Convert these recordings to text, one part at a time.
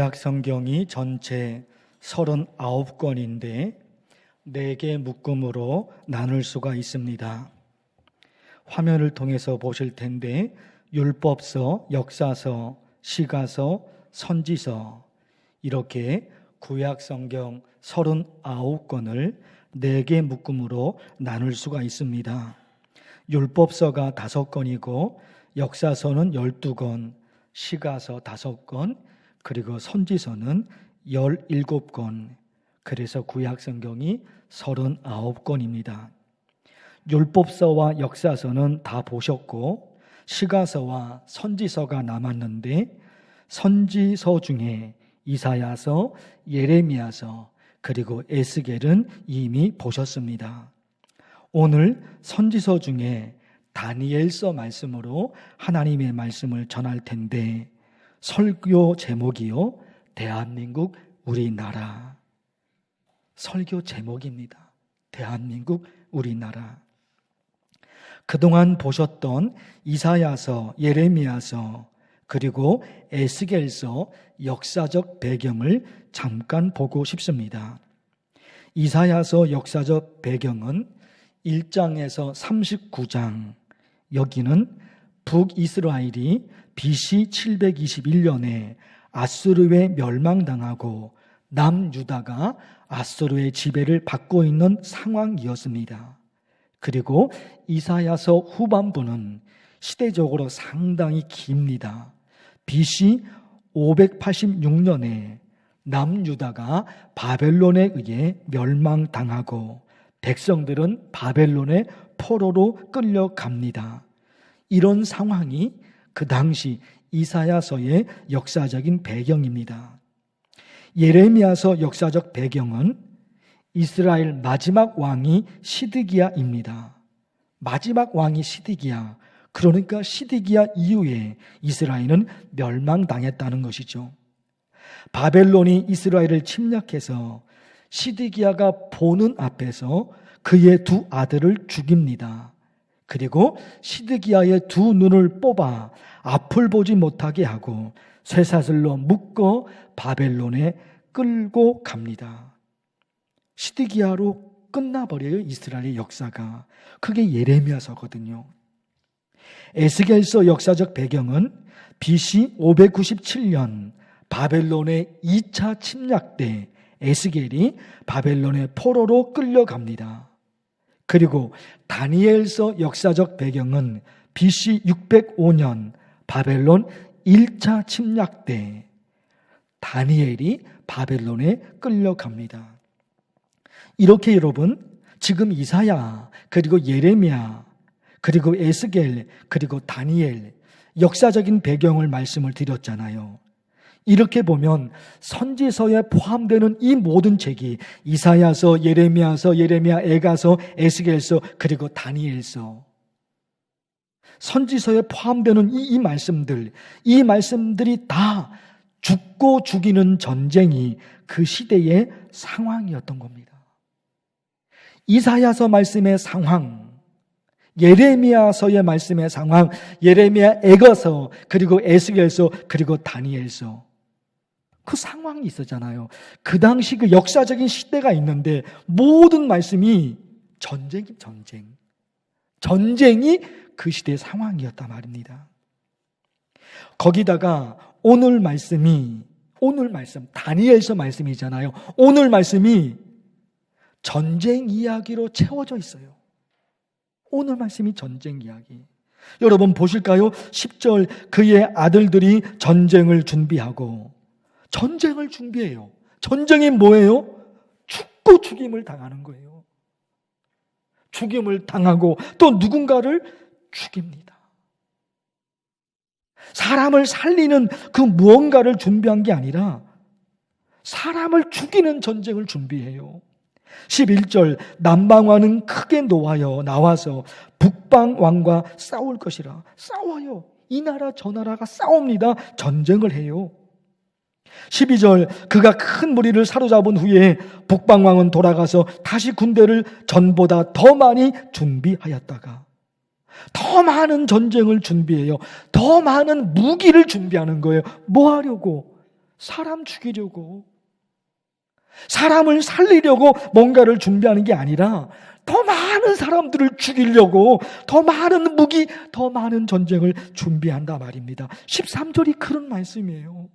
구약 성경이 전체 39권인데 4개 묶음으로 나눌 수가 있습니다. 화면을 통해서 보실 텐데 율법서, 역사서, 시가서, 선지서 이렇게 구약 성경 39권을 4개 묶음으로 나눌 수가 있습니다. 율법서가 5권이고 역사서는 12권, 시가서 5권, 그리고 선지서는 17권, 그래서 구약 성경이 39권입니다. 율법서와 역사서는 다 보셨고 시가서와 선지서가 남았는데 선지서 중에 이사야서, 예레미야서, 그리고 에스겔은 이미 보셨습니다. 오늘 선지서 중에 다니엘서 말씀으로 하나님의 말씀을 전할 텐데 설교 제목이요, 대한민국 우리나라. 설교 제목입니다. 대한민국 우리나라. 그동안 보셨던 이사야서, 예레미야서, 그리고 에스겔서 역사적 배경을 잠깐 보고 싶습니다. 이사야서 역사적 배경은 1장에서 39장, 여기는 북이스라엘이 BC 721년에 아수르에 멸망당하고 남유다가 아수르의 지배를 받고 있는 상황이었습니다. 그리고 이사야서 후반부는 시대적으로 상당히 깁니다. BC 586년에 남유다가 바벨론에 의해 멸망당하고 백성들은 바벨론의 포로로 끌려갑니다. 이런 상황이 그 당시 이사야서의 역사적인 배경입니다. 예레미야서 역사적 배경은 이스라엘 마지막 왕이 시드기야입니다. 마지막 왕이 시드기야. 그러니까 시드기야 이후에 이스라엘은 멸망당했다는 것이죠. 바벨론이 이스라엘을 침략해서 시드기야가 보는 앞에서 그의 2 아들을 죽입니다. 그리고 시드기야의 2 눈을 뽑아 앞을 보지 못하게 하고 쇠사슬로 묶어 바벨론에 끌고 갑니다. 시드기야로 끝나버려요, 이스라엘의 역사가. 그게 예레미야서거든요. 에스겔서 역사적 배경은 BC 597년 바벨론의 2차 침략 때 에스겔이 바벨론의 포로로 끌려갑니다. 그리고 다니엘서 역사적 배경은 BC 605년 바벨론 1차 침략 때 다니엘이 바벨론에 끌려갑니다. 이렇게 여러분, 지금 이사야, 그리고 예레미야, 그리고 에스겔, 그리고 다니엘 역사적인 배경을 말씀을 드렸잖아요. 이렇게 보면 선지서에 포함되는 이 모든 책이 이사야서, 예레미야서, 예레미야 애가서, 에스겔서, 그리고 다니엘서, 선지서에 포함되는 이 말씀들이 다 죽고 죽이는 전쟁이 그 시대의 상황이었던 겁니다. 이사야서 말씀의 상황, 예레미야서의 말씀의 상황, 예레미야 애가서, 그리고 에스겔서, 그리고 다니엘서, 그 상황이 있었잖아요. 그 당시 그 역사적인 시대가 있는데 모든 말씀이 전쟁이 그 시대의 상황이었단 말입니다. 거기다가 오늘 말씀 다니엘서 말씀이잖아요. 오늘 말씀이 전쟁 이야기로 채워져 있어요. 오늘 말씀이 전쟁 이야기. 여러분 보실까요? 10절, 그의 아들들이 전쟁을 준비하고, 전쟁을 준비해요. 전쟁이 뭐예요? 죽고 죽임을 당하는 거예요. 죽임을 당하고 또 누군가를 죽입니다. 사람을 살리는 그 무언가를 준비한 게 아니라 사람을 죽이는 전쟁을 준비해요. 11절, 남방왕은 크게 나와서 북방왕과 싸울 것이라. 싸워요. 이 나라 저 나라가 싸웁니다. 전쟁을 해요. 12절, 그가 큰 무리를 사로잡은 후에 북방왕은 돌아가서 다시 군대를 전보다 더 많이 준비하였다가, 더 많은 전쟁을 준비해요. 더 많은 무기를 준비하는 거예요. 뭐 하려고? 사람 죽이려고, 사람을 살리려고 뭔가를 준비하는 게 아니라 더 많은 사람들을 죽이려고 더 많은 무기, 더 많은 전쟁을 준비한다 말입니다. 13절이 그런 말씀이에요.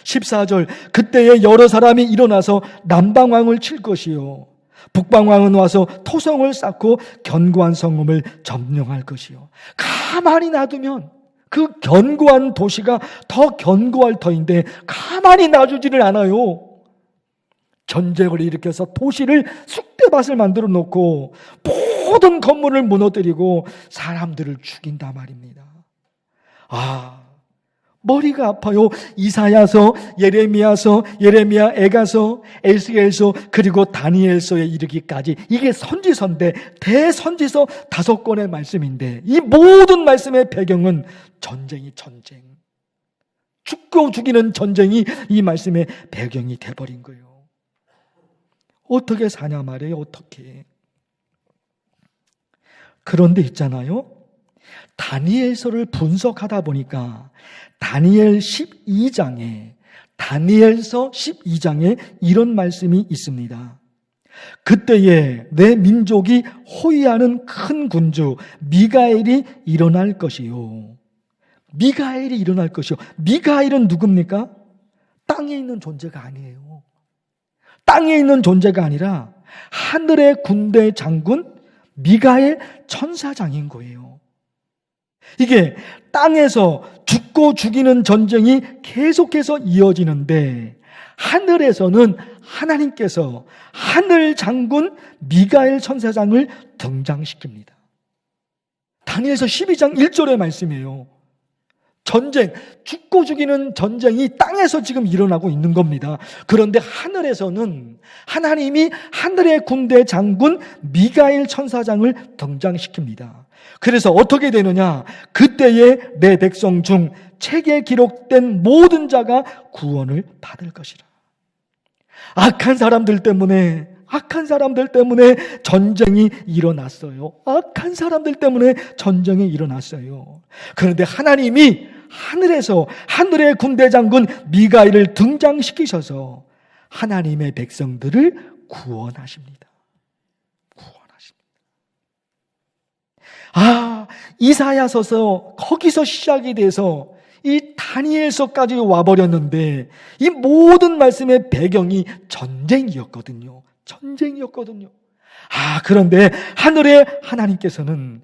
14절, 그때에 여러 사람이 일어나서 남방왕을 칠 것이요 북방왕은 와서 토성을 쌓고 견고한 성읍을 점령할 것이요. 가만히 놔두면 그 견고한 도시가 더 견고할 터인데 가만히 놔주지를 않아요. 전쟁을 일으켜서 도시를 쑥대밭을 만들어 놓고 모든 건물을 무너뜨리고 사람들을 죽인단 말입니다. 머리가 아파요. 이사야서, 예레미야서, 예레미야 애가서, 에스겔서, 그리고 다니엘서에 이르기까지 이게 선지서인데 대선지서 5권의 말씀인데 이 모든 말씀의 배경은 전쟁. 죽고 죽이는 전쟁이 이 말씀의 배경이 돼버린 거예요. 어떻게 사냐 말이에요. 어떻게. 그런데 있잖아요. 다니엘서를 분석하다 보니까 다니엘서 12장에 이런 말씀이 있습니다. 그때에 내 민족이 호위하는 큰 군주 미가엘이 일어날 것이요. 미가엘은 누굽니까? 땅에 있는 존재가 아니에요. 땅에 있는 존재가 아니라 하늘의 군대 장군 미가엘 천사장인 거예요. 이게 땅에서 죽고 죽이는 전쟁이 계속해서 이어지는데 하늘에서는 하나님께서 하늘 장군 미가엘 천사장을 등장시킵니다. 다니엘서 12장 1절의 말씀이에요. 전쟁, 죽고 죽이는 전쟁이 땅에서 지금 일어나고 있는 겁니다. 그런데 하늘에서는 하나님이 하늘의 군대 장군 미가엘 천사장을 등장시킵니다. 그래서 어떻게 되느냐? 그때에 내 백성 중 책에 기록된 모든 자가 구원을 받을 것이라. 악한 사람들 때문에 전쟁이 일어났어요. 그런데 하나님이 하늘에서 하늘의 군대 장군 미가엘을 등장시키셔서 하나님의 백성들을 구원하십니다. 이사야서서 거기서 시작이 돼서 이 다니엘서까지 와버렸는데 이 모든 말씀의 배경이 전쟁이었거든요. 그런데 하늘의 하나님께서는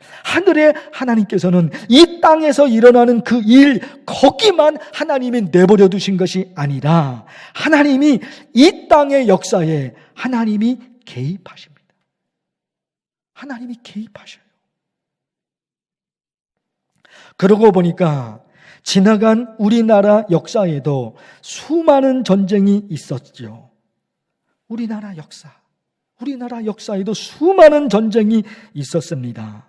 이 땅에서 일어나는 그 일 거기만 하나님이 내버려 두신 것이 아니라 하나님이 이 땅의 역사에 하나님이 개입하십니다. 그러고 보니까 지나간 우리나라 역사에도 수많은 전쟁이 있었죠. 우리나라 역사에도 수많은 전쟁이 있었습니다.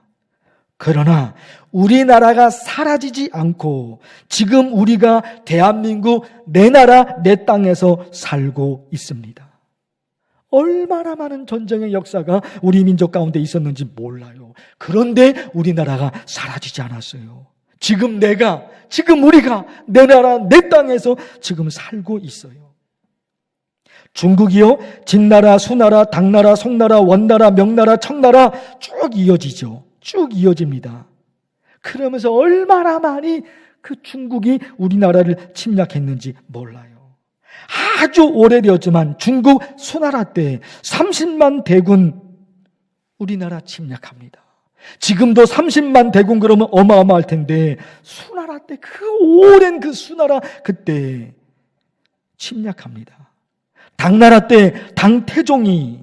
그러나 우리나라가 사라지지 않고 지금 우리가 대한민국 내 나라 내 땅에서 살고 있습니다. 얼마나 많은 전쟁의 역사가 우리 민족 가운데 있었는지 몰라요. 그런데 우리나라가 사라지지 않았어요. 지금 우리가 내 나라 내 땅에서 지금 살고 있어요. 중국이요, 진나라, 수나라, 당나라, 송나라, 원나라, 명나라, 청나라 쭉 이어집니다. 그러면서 얼마나 많이 그 중국이 우리나라를 침략했는지 몰라요. 아주 오래되었지만 중국 수나라 때 30만 대군 우리나라 침략합니다. 지금도 30만 대군 그러면 어마어마할 텐데 수나라 때 그 오랜 그 수나라 그때 침략합니다. 당나라 때 당태종이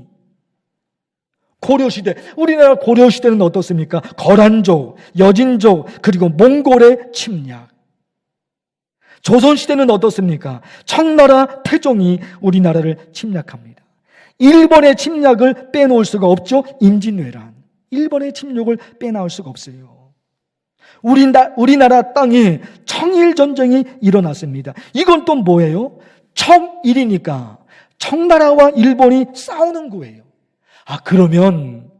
고려시대, 우리나라 고려시대는 어떻습니까? 거란족, 여진족, 그리고 몽골의 침략. 조선시대는 어떻습니까? 청나라 태종이 우리나라를 침략합니다. 일본의 침략을 빼놓을 수가 없죠. 임진왜란. 일본의 침략을 빼놓을 수가 없어요. 우리나라 땅에 청일전쟁이 일어났습니다. 이건 또 뭐예요? 청일이니까 청나라와 일본이 싸우는 거예요. 그러면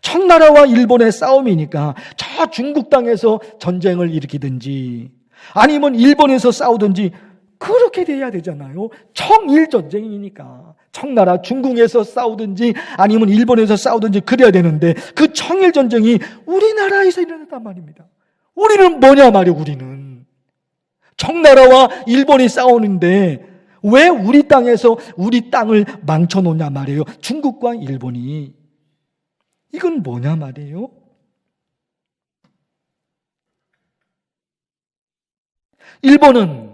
청나라와 일본의 싸움이니까 저 중국 땅에서 전쟁을 일으키든지 아니면 일본에서 싸우든지 그렇게 돼야 되잖아요. 청일 전쟁이니까. 청나라 중국에서 싸우든지 아니면 일본에서 싸우든지 그래야 되는데 그 청일 전쟁이 우리나라에서 일어났단 말입니다. 우리는 뭐냐 말이에요. 우리는 청나라와 일본이 싸우는데 왜 우리 땅에서 우리 땅을 망쳐놓냐 말이에요. 중국과 일본이. 이건 뭐냐 말이에요. 일본은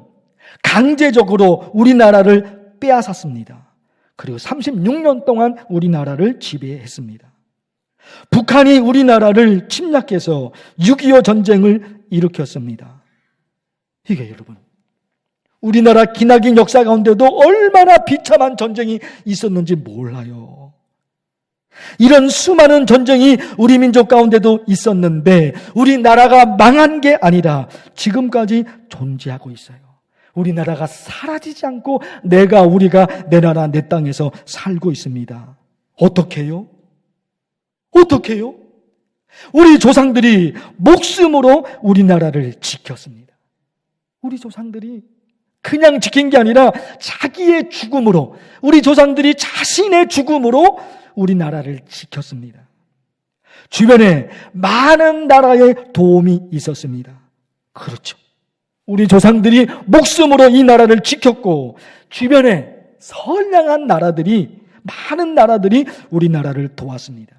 강제적으로 우리나라를 빼앗았습니다. 그리고 36년 동안 우리나라를 지배했습니다. 북한이 우리나라를 침략해서 6.25 전쟁을 일으켰습니다. 이게 여러분, 우리나라 기나긴 역사 가운데도 얼마나 비참한 전쟁이 있었는지 몰라요. 이런 수많은 전쟁이 우리 민족 가운데도 있었는데 우리나라가 망한 게 아니라 지금까지 존재하고 있어요. 우리나라가 사라지지 않고 우리가 내 나라 내 땅에서 살고 있습니다. 어떻게 해요? 우리 조상들이 목숨으로 우리나라를 지켰습니다. 우리 조상들이 그냥 지킨 게 아니라 자기의 죽음으로, 우리 조상들이 자신의 죽음으로 우리나라를 지켰습니다. 주변에 많은 나라의 도움이 있었습니다. 그렇죠. 우리 조상들이 목숨으로 이 나라를 지켰고 주변에 선량한 나라들이, 많은 나라들이 우리나라를 도왔습니다.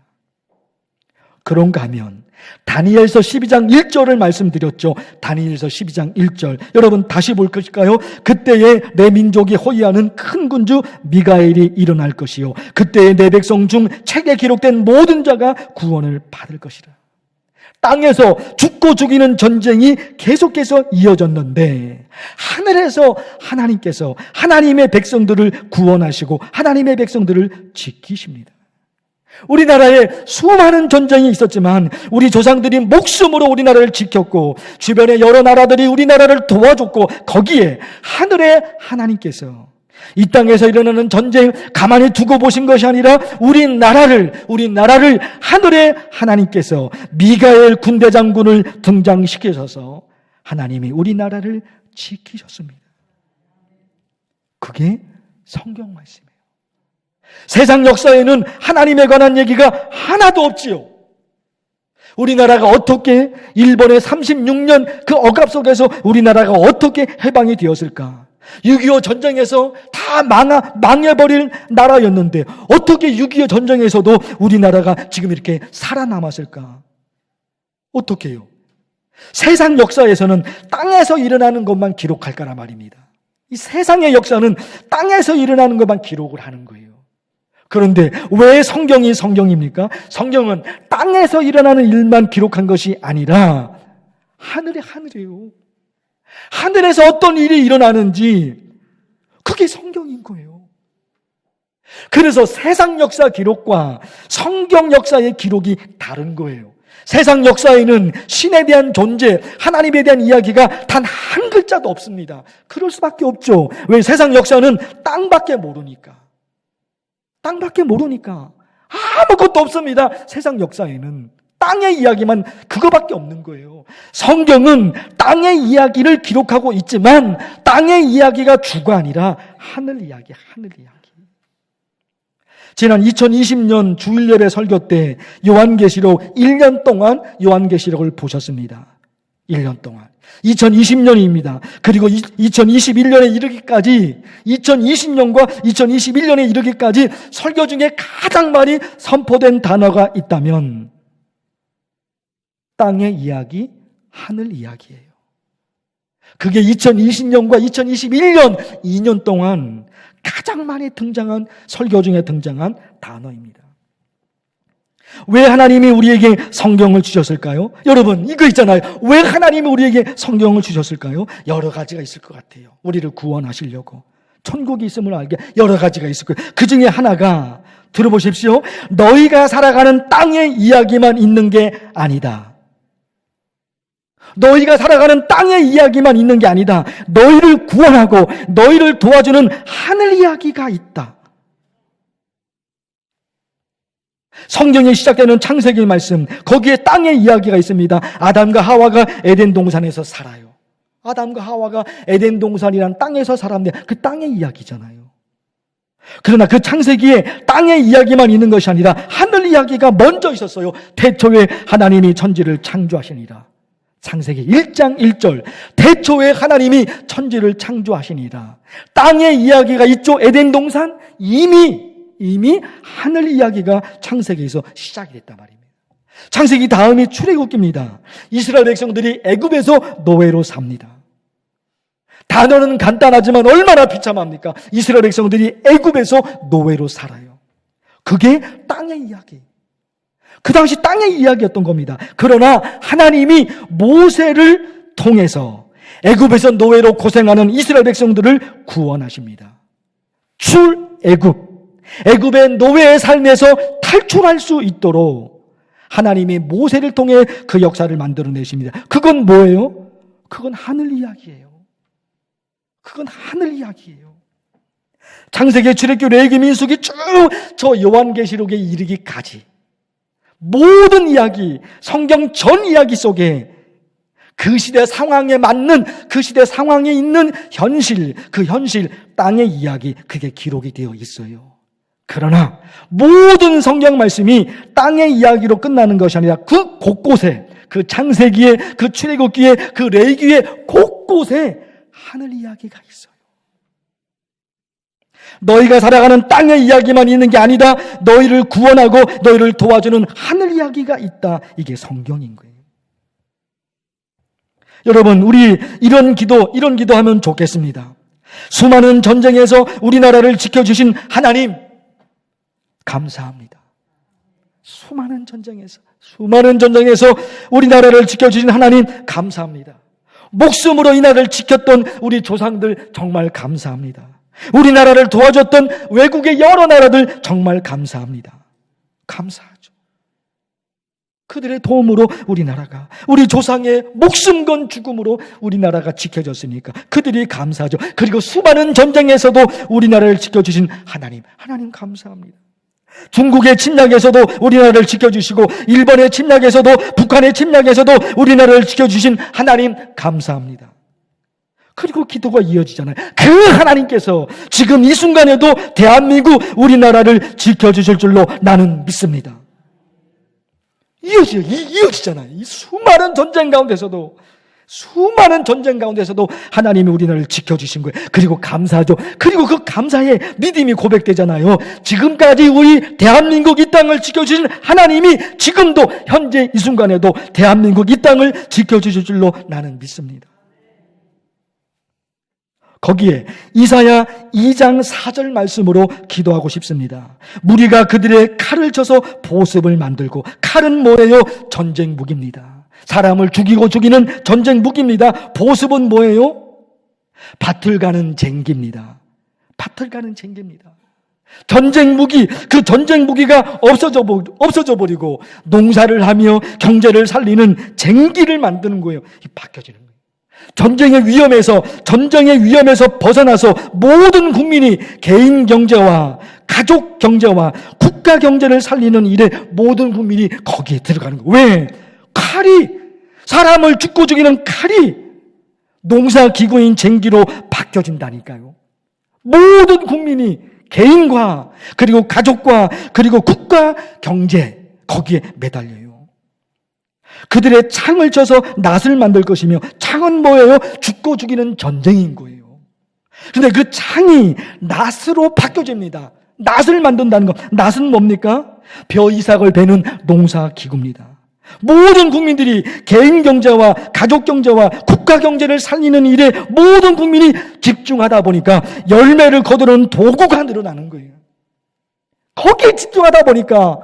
그런가 하면 다니엘서 12장 1절을 말씀드렸죠. 다니엘서 12장 1절. 여러분 다시 볼 것일까요? 그때에 내 민족이 호위하는 큰 군주 미가엘이 일어날 것이요. 그때에 내 백성 중 책에 기록된 모든 자가 구원을 받을 것이라. 땅에서 죽고 죽이는 전쟁이 계속해서 이어졌는데 하늘에서 하나님께서 하나님의 백성들을 구원하시고 하나님의 백성들을 지키십니다. 우리나라에 수많은 전쟁이 있었지만 우리 조상들이 목숨으로 우리나라를 지켰고 주변의 여러 나라들이 우리나라를 도와줬고 거기에 하늘의 하나님께서 이 땅에서 일어나는 전쟁 가만히 두고 보신 것이 아니라 우리나라를 하늘의 하나님께서 미가엘 군대 장군을 등장시키셔서 하나님이 우리나라를 지키셨습니다. 그게 성경 말씀이에요. 세상 역사에는 하나님에 관한 얘기가 하나도 없지요. 우리나라가 어떻게 일본의 36년 그 억압 속에서 우리나라가 어떻게 해방이 되었을까? 6.25 전쟁에서 다 망해버릴 나라였는데 어떻게 6.25 전쟁에서도 우리나라가 지금 이렇게 살아남았을까? 어떻게 해요? 세상 역사에서는 땅에서 일어나는 것만 기록할 거란 말입니다. 이 세상의 역사는 땅에서 일어나는 것만 기록을 하는 거예요. 그런데 왜 성경이 성경입니까? 성경은 땅에서 일어나는 일만 기록한 것이 아니라 하늘이에요. 하늘에서 어떤 일이 일어나는지 그게 성경인 거예요. 그래서 세상 역사 기록과 성경 역사의 기록이 다른 거예요. 세상 역사에는 신에 대한 존재, 하나님에 대한 이야기가 단 한 글자도 없습니다. 그럴 수밖에 없죠. 왜? 세상 역사는 땅밖에 모르니까. 아무것도 없습니다. 세상 역사에는 땅의 이야기만 그거밖에 없는 거예요. 성경은 땅의 이야기를 기록하고 있지만 땅의 이야기가 주가 아니라 하늘 이야기. 지난 2020년 주일 예배 설교 때 요한계시록 1년 동안 요한계시록을 보셨습니다. 1년 동안. 2020년입니다. 그리고 2021년에 이르기까지 2020년과 2021년에 이르기까지 설교 중에 가장 많이 선포된 단어가 있다면 땅의 이야기, 하늘 이야기예요. 그게 2020년과 2021년 2년 동안 가장 많이 등장한 설교 중에 등장한 단어입니다. 왜 하나님이 우리에게 성경을 주셨을까요? 여러분 이거 있잖아요. 왜 하나님이 우리에게 성경을 주셨을까요? 여러 가지가 있을 것 같아요. 우리를 구원하시려고. 천국이 있음을 알게 여러 가지가 있을 거예요. 그 중에 하나가 들어보십시오. 너희가 살아가는 땅의 이야기만 있는 게 아니다. 너희가 살아가는 땅의 이야기만 있는 게 아니다. 너희를 구원하고 너희를 도와주는 하늘 이야기가 있다. 성경에 시작되는 창세기 말씀, 거기에 땅의 이야기가 있습니다. 아담과 하와가 에덴 동산에서 살아요. 아담과 하와가 에덴 동산이란 땅에서 살았는데 그 땅의 이야기잖아요. 그러나 그 창세기에 땅의 이야기만 있는 것이 아니라 하늘 이야기가 먼저 있었어요. 태초에 하나님이 천지를 창조하시니라. 창세기 1장 1절. 태초에 하나님이 천지를 창조하시니라. 땅의 이야기가 있죠. 에덴 동산. 이미 하늘 이야기가 창세기에서 시작이 됐단 말입니다. 창세기 다음이 출애굽기입니다. 이스라엘 백성들이 애굽에서 노예로 삽니다. 단어는 간단하지만 얼마나 비참합니까? 이스라엘 백성들이 애굽에서 노예로 살아요. 그게 땅의 이야기. 그 당시 땅의 이야기였던 겁니다. 그러나 하나님이 모세를 통해서 애굽에서 노예로 고생하는 이스라엘 백성들을 구원하십니다. 출애굽. 애굽의 노예의 삶에서 탈출할 수 있도록 하나님이 모세를 통해 그 역사를 만들어내십니다. 그건 뭐예요? 그건 하늘 이야기예요. 그건 하늘 이야기예요. 창세기, 출애굽, 레위기, 민수기 쭉 저 요한계시록에 이르기까지 모든 이야기, 성경 전 이야기 속에 그 시대 상황에 맞는, 그 시대 상황에 있는 현실, 그 현실, 땅의 이야기, 그게 기록이 되어 있어요. 그러나 모든 성경 말씀이 땅의 이야기로 끝나는 것이 아니라 그 곳곳에, 그 창세기에, 그 출애굽기에, 그 레위기에 곳곳에 하늘 이야기가 있어요. 너희가 살아가는 땅의 이야기만 있는 게 아니다. 너희를 구원하고 너희를 도와주는 하늘 이야기가 있다. 이게 성경인 거예요. 여러분, 우리 이런 기도하면 좋겠습니다. 수많은 전쟁에서 우리나라를 지켜주신 하나님, 감사합니다. 수많은 전쟁에서 우리나라를 지켜주신 하나님, 감사합니다. 목숨으로 이 나라를 지켰던 우리 조상들 정말 감사합니다. 우리나라를 도와줬던 외국의 여러 나라들 정말 감사합니다. 감사하죠. 그들의 도움으로 우리나라가, 우리 조상의 목숨 건 죽음으로 우리나라가 지켜졌으니까 그들이 감사하죠. 그리고 수많은 전쟁에서도 우리나라를 지켜주신 하나님 감사합니다. 중국의 침략에서도 우리나라를 지켜주시고, 일본의 침략에서도, 북한의 침략에서도 우리나라를 지켜주신 하나님 감사합니다. 그리고 기도가 이어지잖아요. 그 하나님께서 지금 이 순간에도 대한민국, 우리나라를 지켜주실 줄로 나는 믿습니다. 이어지잖아요. 이 수많은 전쟁 가운데서도 하나님이 우리나라를 지켜주신 거예요. 그리고 감사하죠. 그리고 그 감사에 믿음이 고백되잖아요. 지금까지 우리 대한민국 이 땅을 지켜주신 하나님이 지금도 현재 이 순간에도 대한민국 이 땅을 지켜주실 줄로 나는 믿습니다. 거기에 이사야 2장 4절 말씀으로 기도하고 싶습니다. 무리가 그들의 칼을 쳐서 보습을 만들고, 칼은 뭐예요? 전쟁 무기입니다. 사람을 죽이는 전쟁 무기입니다. 보습은 뭐예요? 밭을 가는 쟁기입니다. 전쟁 무기, 그 전쟁 무기가 없어져 버리고 농사를 하며 경제를 살리는 쟁기를 만드는 거예요. 바뀌어지는 거예요. 전쟁의 위험에서 벗어나서 모든 국민이 개인 경제와 가족 경제와 국가 경제를 살리는 일에 모든 국민이 거기에 들어가는 거예요. 왜? 사람을 죽고 죽이는 칼이 농사기구인 쟁기로 바뀌어진다니까요. 모든 국민이 개인과 그리고 가족과 그리고 국가 경제, 거기에 매달려요. 그들의 창을 쳐서 낫을 만들 것이며, 창은 뭐예요? 죽고 죽이는 전쟁인 거예요. 그런데 그 창이 낫으로 바뀌어집니다. 낫을 만든다는 것, 낫은 뭡니까? 벼 이삭을 베는 농사기구입니다. 모든 국민들이 개인 경제와 가족 경제와 국가 경제를 살리는 일에 모든 국민이 집중하다 보니까 열매를 거두는 도구가 늘어나는 거예요. 거기에 집중하다 보니까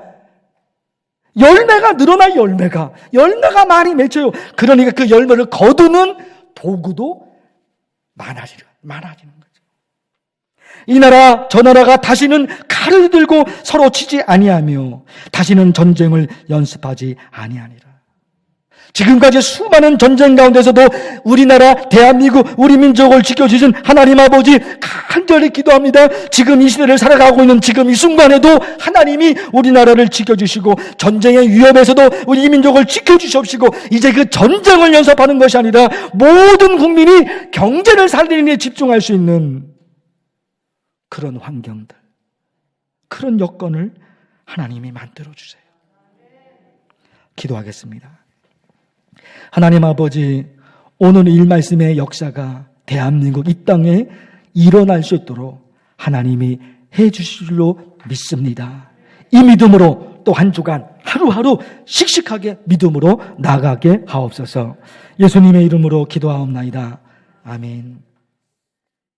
열매가 늘어나요. 열매가 많이 맺혀요. 그러니까 그 열매를 거두는 도구도 많아지는 거죠. 이 나라 저 나라가 다시는 칼을 들고 서로 치지 아니하며 다시는 전쟁을 연습하지 아니하니라. 지금까지 수많은 전쟁 가운데서도 우리나라, 대한민국, 우리 민족을 지켜주신 하나님 아버지 간절히 기도합니다. 지금 이 시대를 살아가고 있는 지금 이 순간에도 하나님이 우리나라를 지켜주시고 전쟁의 위협에서도 우리 민족을 지켜주시옵시고 이제 그 전쟁을 연습하는 것이 아니라 모든 국민이 경제를 살리는 데 집중할 수 있는 그런 환경들, 그런 여건을 하나님이 만들어주세요. 기도하겠습니다. 하나님 아버지, 오늘 이 말씀의 역사가 대한민국 이 땅에 일어날 수 있도록 하나님이 해주실 줄로 믿습니다. 이 믿음으로 또 한 주간 하루하루 씩씩하게 믿음으로 나가게 하옵소서. 예수님의 이름으로 기도하옵나이다. 아멘.